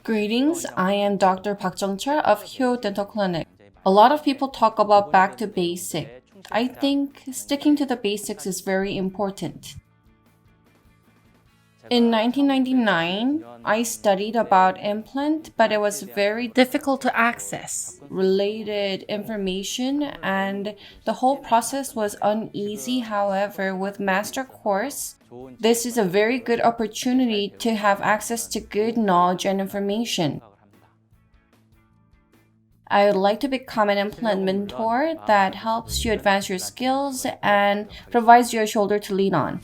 Greetings, I am Dr. Park Jung-chul of Hyo Dental Clinic. A lot of people talk about back to basic. I think sticking to the basics is very important. In 1999, I studied about implant, but it was very difficult to access related information and the whole process was uneasy. However, with master course, this is a very good opportunity to have access to good knowledge and information. I would like to become an implant mentor that helps you advance your skills and provides you a shoulder to lean on.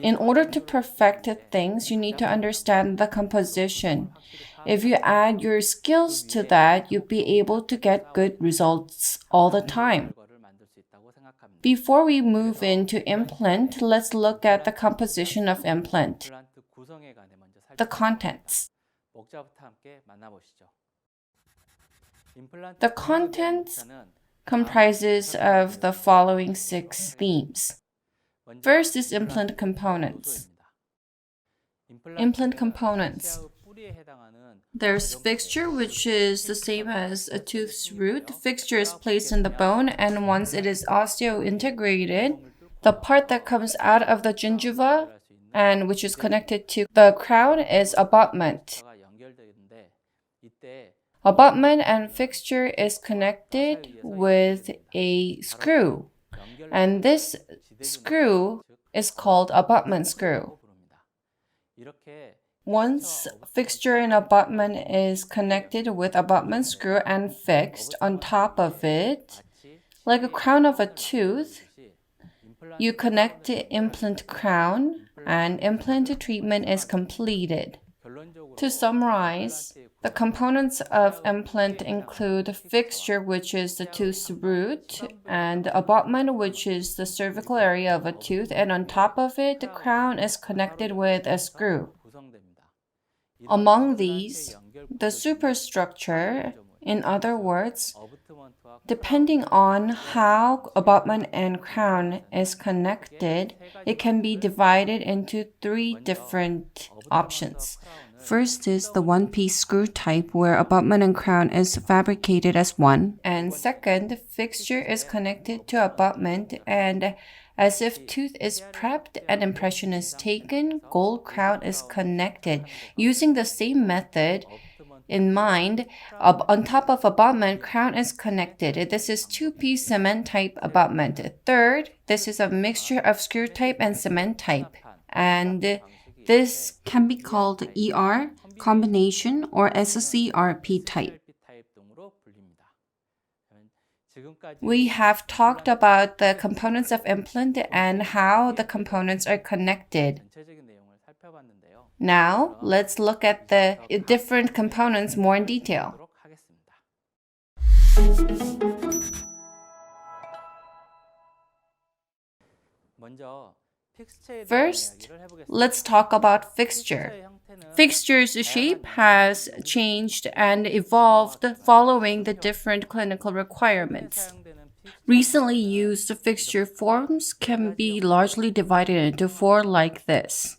In order to perfect things, you need to understand the composition. If you add your skills to that, you'll be able to get good results all the time. Before we move into implant, let's look at the composition of implant. The contents. The contents comprises of the following 6 themes. First is implant components. Implant components. There's fixture, which is the same as a tooth's root. The fixture is placed in the bone, and once it is osseointegrated, the part that comes out of the gingiva and which is connected to the crown is abutment. Abutment and fixture is connected with a screw, and this screw is called abutment screw. Once fixture and abutment is connected with abutment screw and fixed on top of it, like a crown of a tooth, you connect the implant crown and implant treatment is completed. To summarize, the components of implant include fixture, which is the tooth's root, and abutment, which is the cervical area of a tooth, and on top of it, the crown is connected with a screw. Among these, the superstructure, in other words, depending on how abutment and crown is connected, it can be divided into 3 different options. First is the one-piece screw type where abutment and crown is fabricated as one. And second, fixture is connected to abutment and as if tooth is prepped and impression is taken, gold crown is connected. Using the same method in mind, on top of abutment, crown is connected. This is 2-piece cement type abutment. Third, this is a mixture of screw type and cement type. And this can be called ER, combination, or SCRP type. We have talked about the components of implant and how the components are connected. Now, let's look at the different components more in detail. First, let's talk about fixture. Fixture's shape has changed and evolved following the different clinical requirements. Recently used fixture forms can be largely divided into 4 like this.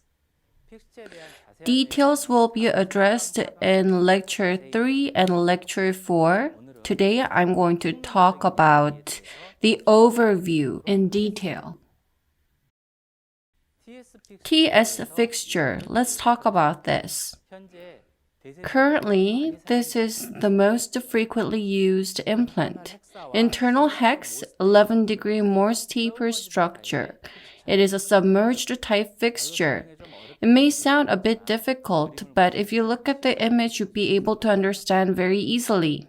Details will be addressed in Lecture 3 and Lecture 4. Today, I'm going to talk about the overview in detail. TS fixture. Let's talk about this. Currently, this is the most frequently used implant. Internal hex, 11-degree Morse taper structure. It is a submerged type fixture. It may sound a bit difficult, but if you look at the image, you'll be able to understand very easily.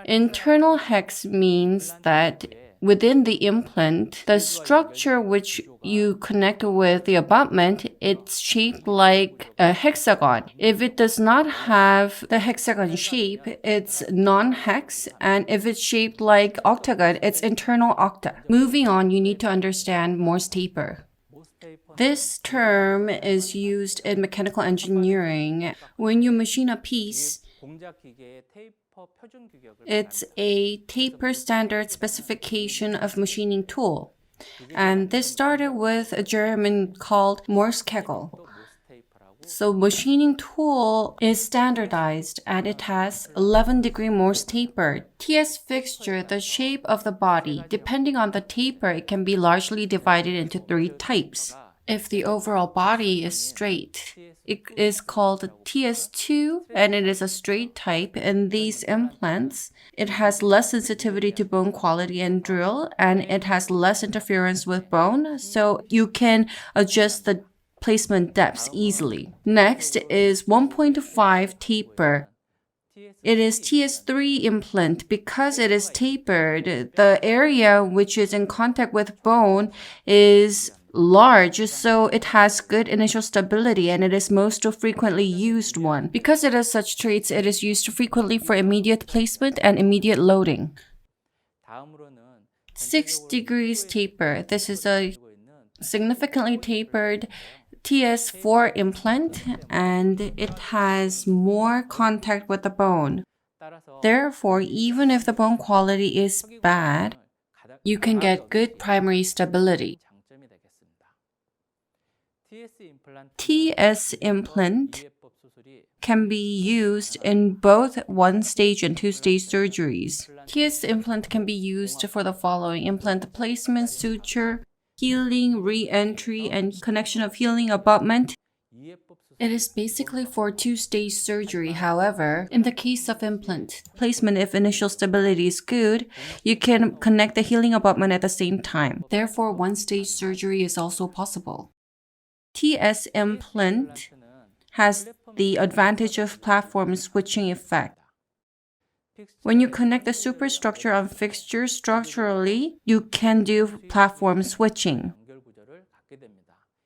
Internal hex means that within the implant, the structure which you connect with the abutment, it's shaped like a hexagon. If it does not have the hexagon shape, it's non-hex, and if it's shaped like octagon, it's internal octa. Moving on, you need to understand Morse taper. This term is used in mechanical engineering. When you machine a piece, it's a taper standard specification of machining tool. And this started with a German called Morskegel. So machining tool is standardized and it has 11-degree Morse taper. TS fixture, the shape of the body. Depending on the taper, it can be largely divided into 3 types. If the overall body is straight, it is called TS2 and it is a straight type. In these implants, it has less sensitivity to bone quality and drill, and it has less interference with bone, so you can adjust the placement depths easily. Next is 1.5 taper. It is TS3 implant. Because it is tapered, the area which is in contact with bone is large, so it has good initial stability and it is most frequently used one. Because it has such traits, it is used frequently for immediate placement and immediate loading. 6 degrees taper. This is a significantly tapered TS4 implant and it has more contact with the bone. Therefore, even if the bone quality is bad, you can get good primary stability. TS implant can be used in both 1-stage and 2-stage surgeries. TS implant can be used for the following: implant placement, suture, healing, re-entry, and connection of healing abutment. It is basically for 2-stage surgery. However, in the case of implant placement, if initial stability is good, you can connect the healing abutment at the same time. Therefore, 1-stage surgery is also possible. TS implant has the advantage of platform switching effect. When you connect the superstructure on fixture structurally, you can do platform switching.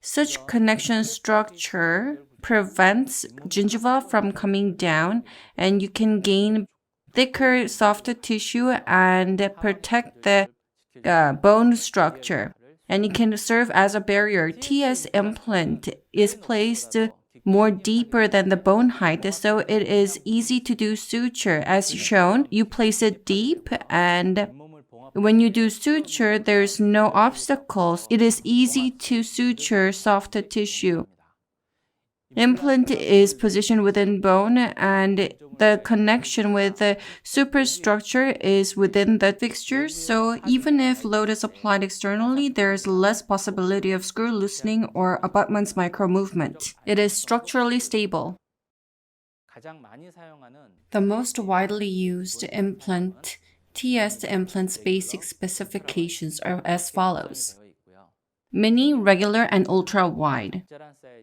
Such connection structure prevents gingiva from coming down, and you can gain thicker, softer tissue and protect the bone structure. And it can serve as a barrier. TS implant is placed more deeper than the bone height, so it is easy to do suture. As shown, you place it deep, and when you do suture, there's no obstacles. It is easy to suture soft tissue. Implant is positioned within bone, and the connection with the superstructure is within the fixture, so even if load is applied externally, there is less possibility of screw loosening or abutment's micro-movement. It is structurally stable. The most widely used implant, TS implant's basic specifications are as follows: mini, regular, and ultra-wide.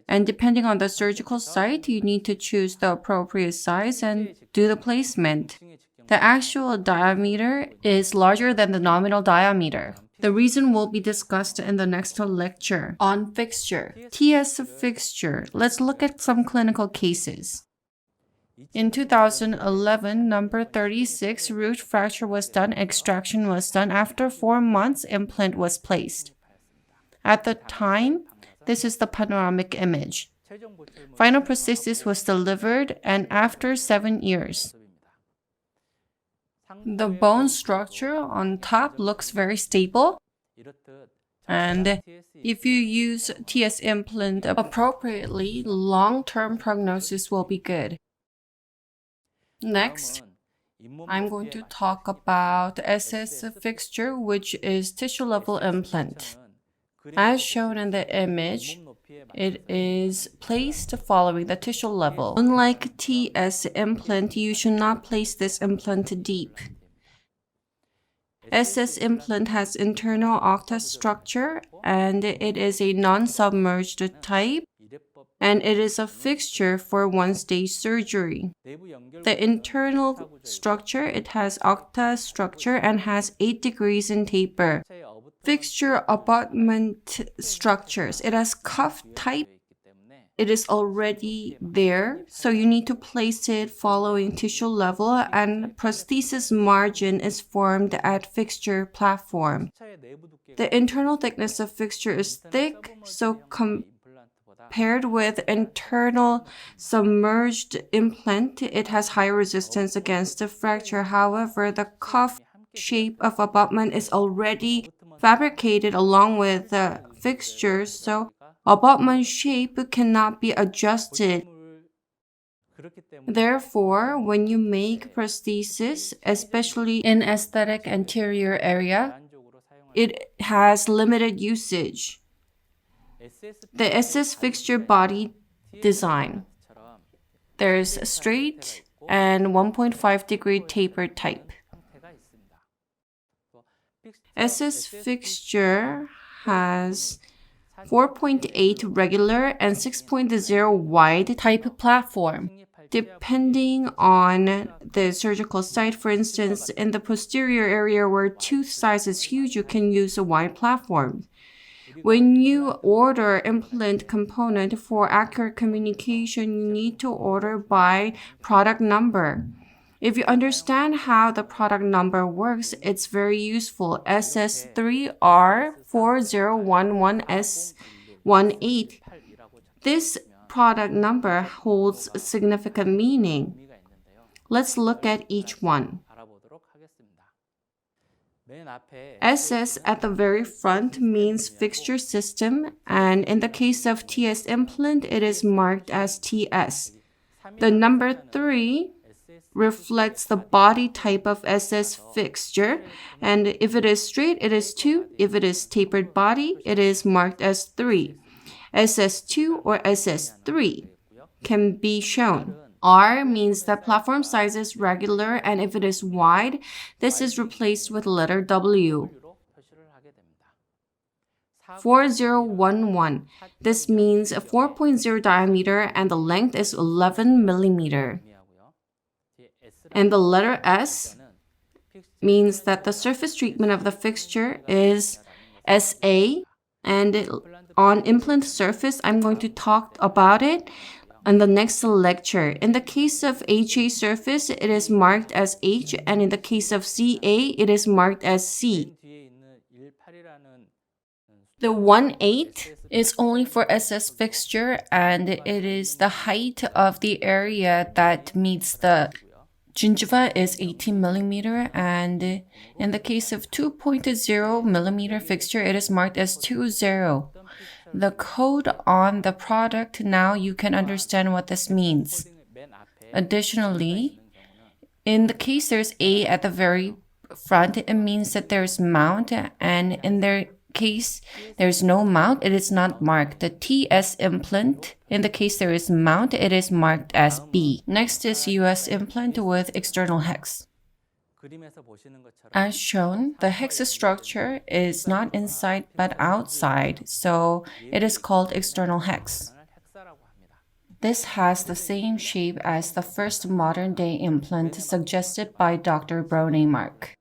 And depending on the surgical site, you need to choose the appropriate size and do the placement. The actual diameter is larger than the nominal diameter. The reason will be discussed in the next lecture. On fixture. TS fixture. Let's look at some clinical cases. In 2011, number 36, root fracture was done, extraction was done. After 4 months, implant was placed. At the time, this is the panoramic image. Final prosthesis was delivered, and after 7 years. The bone structure on top looks very stable. And if you use TS implant appropriately, long-term prognosis will be good. Next, I'm going to talk about SS fixture, which is tissue-level implant. As shown in the image, it is placed following the tissue level. Unlike TS implant, you should not place this implant deep. SS implant has internal octa structure, and it is a non-submerged type, and it is a fixture for 1-stage surgery. The internal structure, it has octa structure and has 8 degrees in taper. Fixture abutment structures. It has cuff type. It is already there, so you need to place it following tissue level, and prosthesis margin is formed at fixture platform. The internal thickness of fixture is thick, so compared with internal submerged implant, it has high resistance against the fracture. However, the cuff shape of abutment is already fabricated along with the fixture, so abutment shape cannot be adjusted. Therefore, when you make prosthesis, especially in aesthetic anterior area, it has limited usage. The SS fixture body design. There's a straight and 1.5 degree taper type. SS fixture has 4.8 regular and 6.0 wide type platform. Depending on the surgical site, for instance, in the posterior area where tooth size is huge, you can use a wide platform. When you order implant component for accurate communication, you need to order by product number. If you understand how the product number works, it's very useful. SS3R4011S18. This product number holds significant meaning. Let's look at each one. SS at the very front means fixture system, and in the case of TS implant, it is marked as TS. The number 3 reflects the body type of SS fixture, and if it is straight, it is 2. If it is tapered body, it is marked as 3. SS2 or SS3 can be shown. R means that platform size is regular, and if it is wide, this is replaced with letter W. 4011. This means a 4.0 diameter and the length is 11 millimeter. And the letter S means that the surface treatment of the fixture is SA, and on implant surface, I'm going to talk about it in the next lecture. In the case of HA surface, it is marked as H, and in the case of CA, it is marked as C. The 1/8 is only for SS fixture, and it is the height of the area that meets the gingiva is 18 millimeter, and in the case of 2.0 millimeter fixture, it is marked as 20. The code on the product, now you can understand what this means. Additionally, in the case there's A at the very front, it means that there's mount, and in their case there's no mount, it is not marked. The TS implant, in the case there is mount, it is marked as B. Next is US implant with external hex. As shown, the hex structure is not inside but outside, so it is called external hex. This has the same shape as the first modern-day implant suggested by Dr. Bronemark.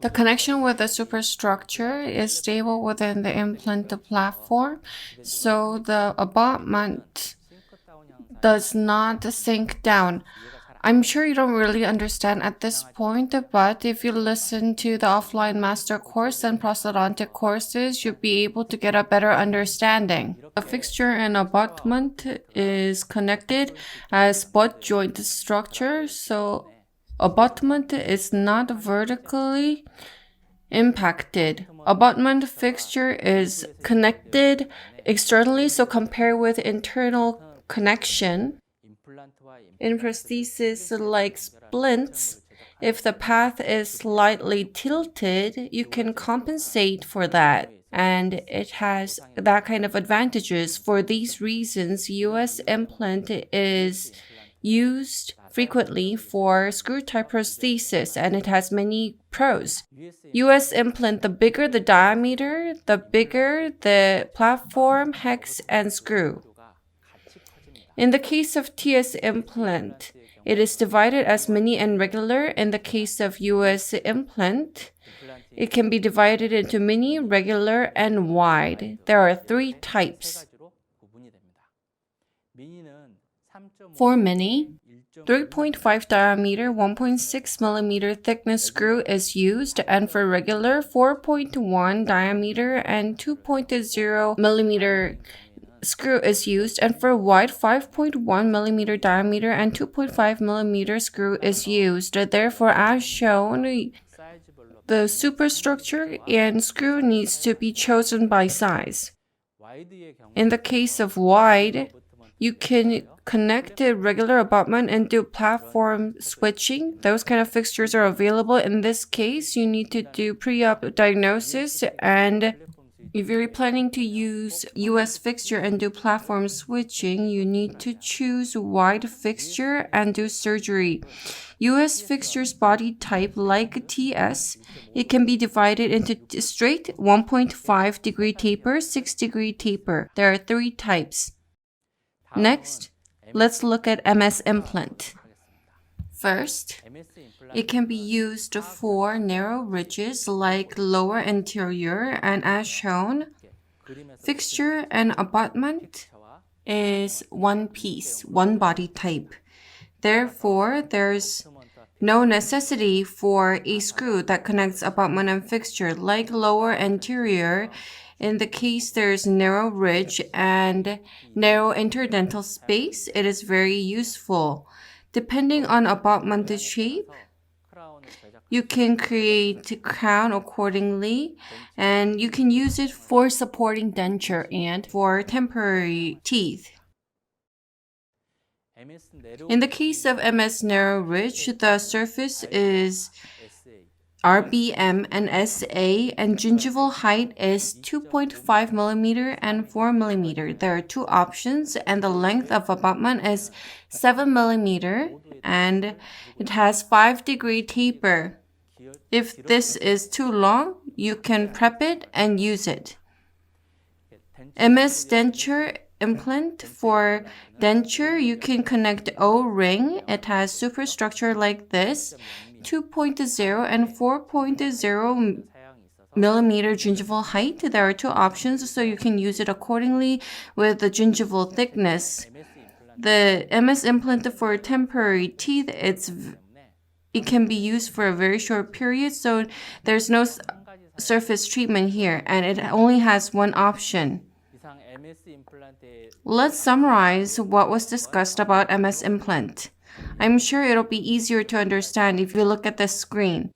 The connection with the superstructure is stable within the implant platform, so the abutment does not sink down. I'm sure you don't really understand at this point, but if you listen to the offline master course and prosthodontic courses, you'll be able to get a better understanding. The fixture and abutment is connected as butt joint structure, so abutment is not vertically impacted. Abutment fixture is connected externally, so compare with internal connection. In prosthesis like splints, if the path is slightly tilted, you can compensate for that, and it has that kind of advantages. For these reasons, US implant is used frequently for screw-type prosthesis, and it has many pros. US implant, the bigger the diameter, the bigger the platform, hex, and screw. In the case of TS implant, it is divided as mini and regular. In the case of US implant, it can be divided into mini, regular, and wide. There are 3 types. For mini, 3.5 diameter, 1.6 millimeter thickness screw is used, and for regular, 4.1 diameter and 2.0 millimeter screw is used, and for wide, 5.1 millimeter diameter and 2.5 millimeter screw is used. Therefore, as shown, The superstructure and screw needs to be chosen by size. In the case of wide, you can connect a regular abutment and do platform switching. Those kind of fixtures are available. In this case, you need to do pre-op diagnosis, and if you're planning to use US fixture and do platform switching, you need to choose wide fixture and do surgery. US fixture's body type, like TS, it can be divided into straight 1.5 degree taper, 6 degree taper. There are 3 types. Next, let's look at MS implant. First, it can be used for narrow ridges like lower anterior, and as shown, fixture and abutment is one piece, one body type. Therefore, there's no necessity for a screw that connects abutment and fixture. Like lower anterior, in the case there's narrow ridge and narrow interdental space, it is very useful. Depending on abutment shape, you can create crown accordingly, and you can use it for supporting denture and for temporary teeth. In the case of MS narrow ridge, the surface is RBM and SA, and gingival height is 2.5 millimeter and 4 millimeter. There are 2 options, and the length of abutment is 7 millimeter, and it has 5 degree taper. If this is too long, you can prep it and use it. MS denture implant. For denture, you can connect O-ring. It has superstructure like this, 2.0 and 4.0 millimeter gingival height. There are 2 options, so you can use it accordingly with the gingival thickness. The MS implant for temporary teeth, it can be used for a very short period, so there's no surface treatment here, and it only has one option. Let's summarize what was discussed about MS implant. I'm sure it'll be easier to understand if you look at the screen.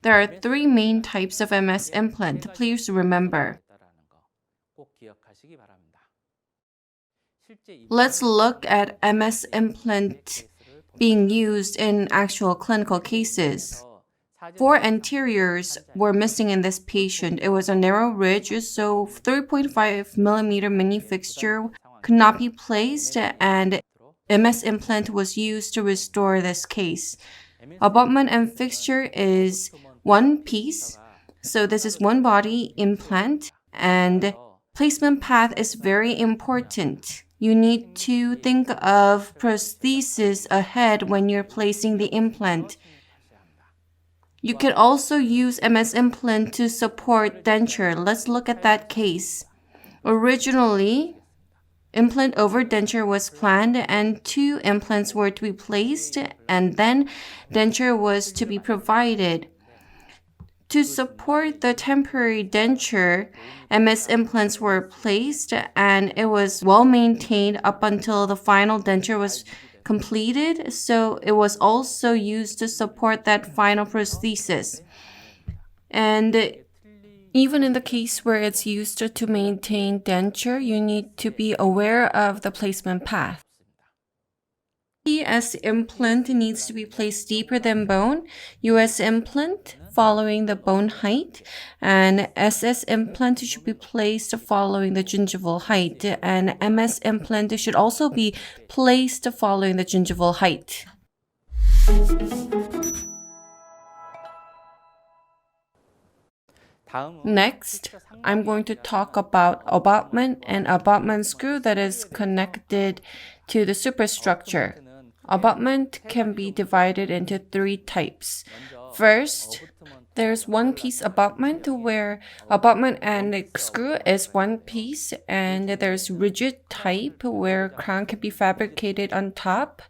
There are 3 main types of MS implant. Please remember. Let's look at MS implant being used in actual clinical cases. 4 anteriors were missing in this patient. It was a narrow ridge, so 3.5 millimeter mini fixture could not be placed, and MS implant was used to restore this case. Abutment and fixture is one piece, so this is one body implant, and placement path is very important. You need to think of prosthesis ahead when you're placing the implant. You can also use MS implant to support denture. Let's look at that case. Originally, implant over denture was planned, and 2 implants were to be placed, and then denture was to be provided. To support the temporary denture, MS implants were placed, and it was well maintained up until the final denture was completed, so it was also used to support that final prosthesis. And even in the case where it's used to maintain denture, you need to be aware of the placement path. TS implant needs to be placed deeper than bone, US implant following the bone height, and SS implant should be placed following the gingival height, and MS implant should also be placed following the gingival height. Next, I'm going to talk about abutment and abutment screw that is connected to the superstructure. Abutment can be divided into 3 types. First, there's one-piece abutment where abutment and screw is one piece, and there's rigid type where crown can be fabricated on top,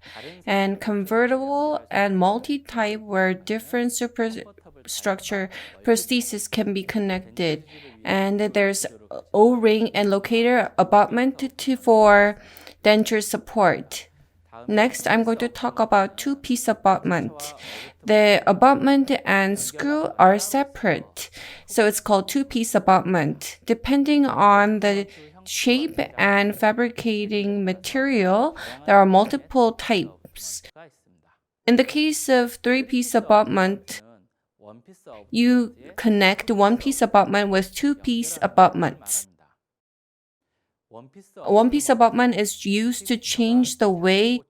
and convertible and multi-type where different superstructure prosthesis can be connected. And there's O-ring and locator abutment for denture support. Next, I'm going to talk about two-piece abutment. The abutment and screw are separate, so it's called two-piece abutment. Depending on the shape and fabricating material, there are multiple types. In the case of three-piece abutment, you connect one-piece abutment with two-piece abutments. One-piece abutment is used to change the way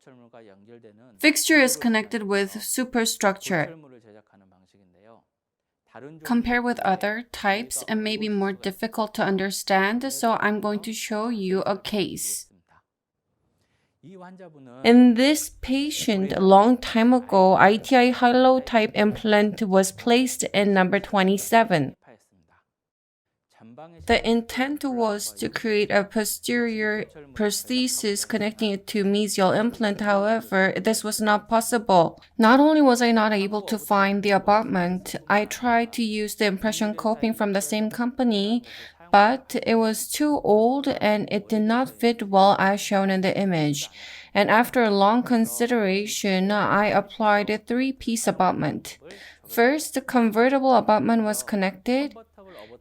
fixture is connected with superstructure. Compared with other types, it may be more difficult to understand, so I'm going to show you a case. In this patient, a long time ago, ITI hollow type implant was placed in number 27. The intent was to create a posterior prosthesis connecting it to mesial implant. However, this was not possible. Not only was I not able to find the abutment, I tried to use the impression coping from the same company, but it was too old and it did not fit well as shown in the image. And after a long consideration, I applied a three-piece abutment. First, the convertible abutment was connected,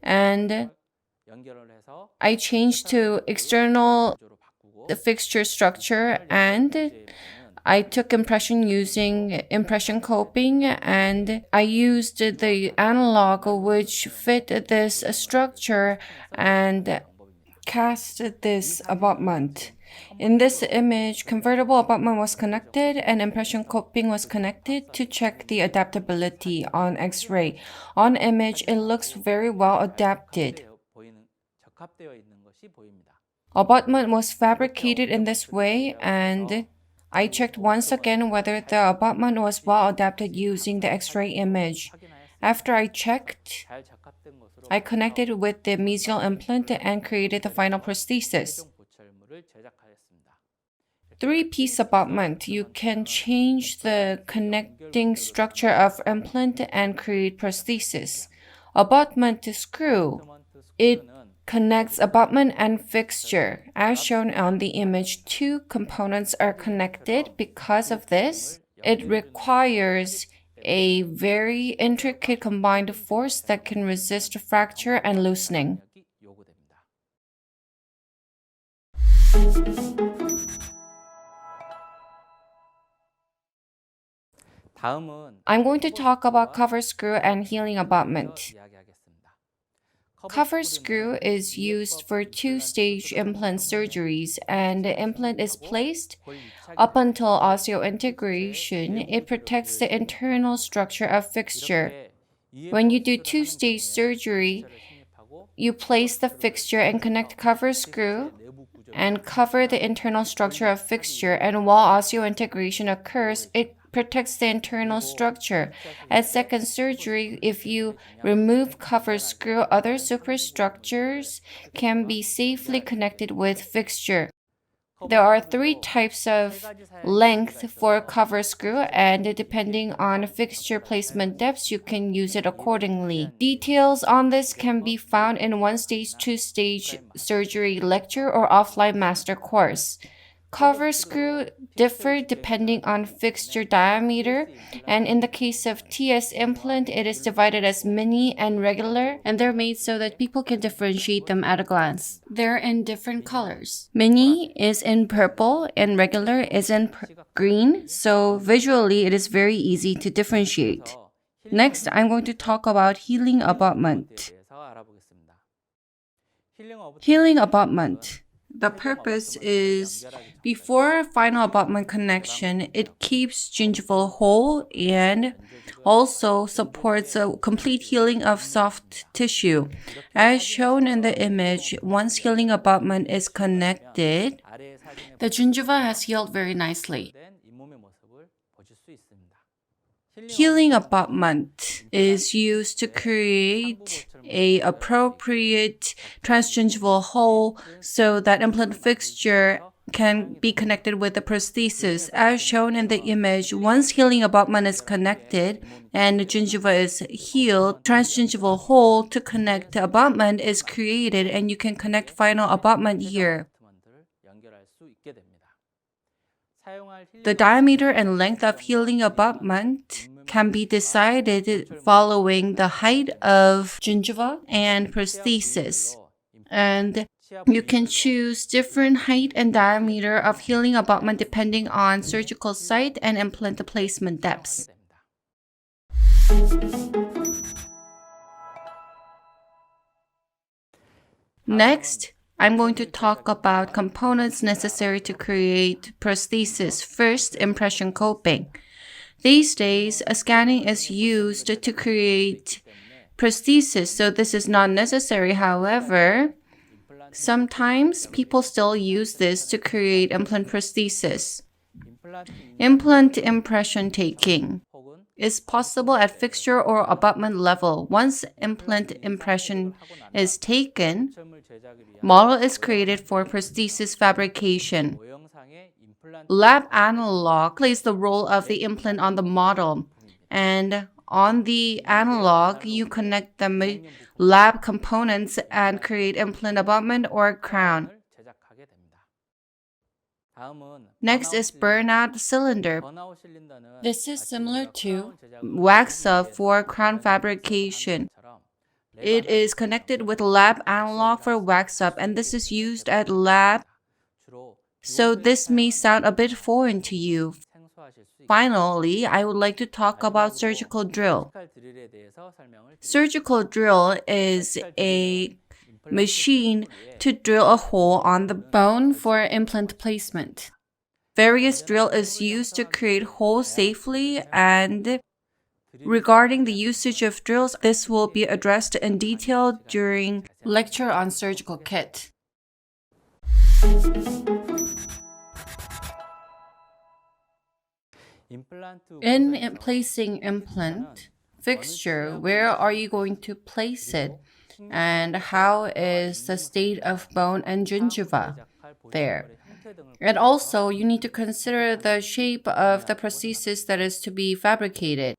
and I changed to external fixture structure, and I took impression using impression coping, and I used the analog which fit this structure and cast this abutment. In this image, convertible abutment was connected and impression coping was connected to check the adaptability on X-ray. On image, it looks very well adapted. Abutment was fabricated in this way, and I checked once again whether the abutment was well adapted using the X-ray image. After I checked, I connected with the mesial implant and created the final prosthesis. Three-piece abutment, you can change the connecting structure of implant and create prosthesis. Abutment screw, it connects abutment and fixture. As shown on the image, two components are connected. Because of this, it requires a very intricate combined force that can resist fracture and loosening. I'm going to talk about cover screw and healing abutment. Cover screw is used for two-stage implant surgeries, and the implant is placed up until osseointegration. It protects the internal structure of fixture. When you do two-stage surgery, you place the fixture and connect cover screw and cover the internal structure of fixture, and while osseointegration occurs, it protects the internal structure. At second surgery, if you remove cover screw, other superstructures can be safely connected with fixture. There are three types of length for cover screw, and depending on fixture placement depths, you can use it accordingly. Details on this can be found in one-stage, two-stage surgery lecture or offline master course. Cover screw differ depending on fixture diameter, and in the case of TS implant, it is divided as mini and regular, and they're made so that people can differentiate them at a glance. They're in different colors. Mini is in purple and regular is in green, so visually it is very easy to differentiate. Next, I'm going to talk about healing abutment. Healing abutment. The purpose is, before final abutment connection, it keeps gingival whole and also supports a complete healing of soft tissue. As shown in the image, once healing abutment is connected, the gingiva has healed very nicely. Healing abutment is used to create an appropriate transgingival hole so that implant fixture can be connected with the prosthesis. As shown in the image, once healing abutment is connected and the gingiva is healed, transgingival hole to connect the abutment is created, and you can connect final abutment here. The diameter and length of healing abutment can be decided following the height of gingiva and prosthesis. And you can choose different height and diameter of healing abutment depending on surgical site and implant placement depths. Next, I'm going to talk about components necessary to create prosthesis. First, impression coping. These days, scanning is used to create prosthesis, so this is not necessary. However, sometimes people still use this to create implant prosthesis. Implant impression taking is possible at fixture or abutment level. Once implant impression is taken, model is created for prosthesis fabrication. Lab analog plays the role of the implant on the model, and on the analog, you connect the lab components and create implant abutment or crown. Next is burnout cylinder. This is similar to wax sub for crown fabrication. It is connected with lab analog for wax sub, and this is used at lab, so this may sound a bit foreign to you. Finally, I would like to talk about surgical drill. Surgical drill is a machine to drill a hole on the bone for implant placement. Various drill is used to create holes safely, and regarding the usage of drills, this will be addressed in detail during lecture on surgical kit. In placing implant fixture, where are you going to place it? And how is the state of bone and gingiva there? And also, you need to consider the shape of the prosthesis that is to be fabricated.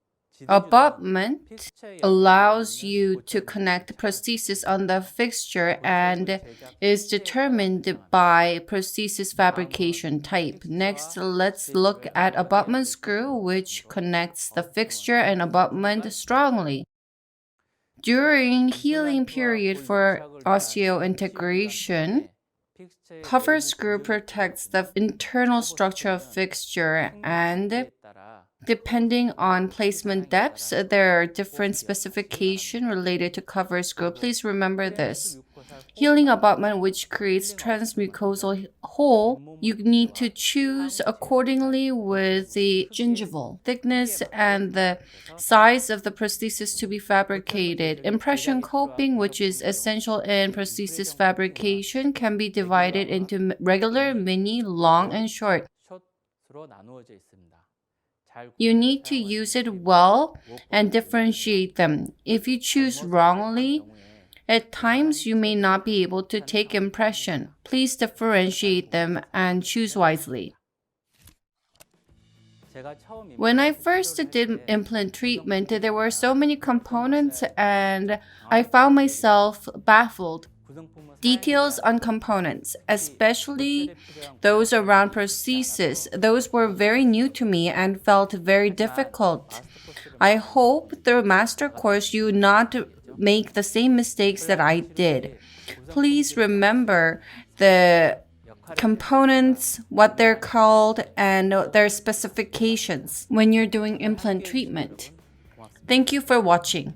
Abutment allows you to connect the prosthesis on the fixture and is determined by prosthesis fabrication type. Next, let's look at abutment screw, which connects the fixture and abutment strongly. During healing period for osseointegration, cover screw protects the internal structure of fixture, and depending on placement depths, there are different specifications related to cover screw. Please remember this. Healing abutment, which creates transmucosal hole, you need to choose accordingly with the gingival thickness and the size of the prosthesis to be fabricated. Impression coping, which is essential in prosthesis fabrication, can be divided into regular, mini, long, and short. You need to use it well and differentiate them. If you choose wrongly, at times you may not be able to take impression. Please differentiate them and choose wisely. When I first did implant treatment, there were so many components and I found myself baffled. Details on components, especially those around prosthesis, those were very new to me and felt very difficult. I hope through master course you not make the same mistakes that I did. Please remember the components, what they're called, and their specifications when you're doing implant treatment. Thank you for watching.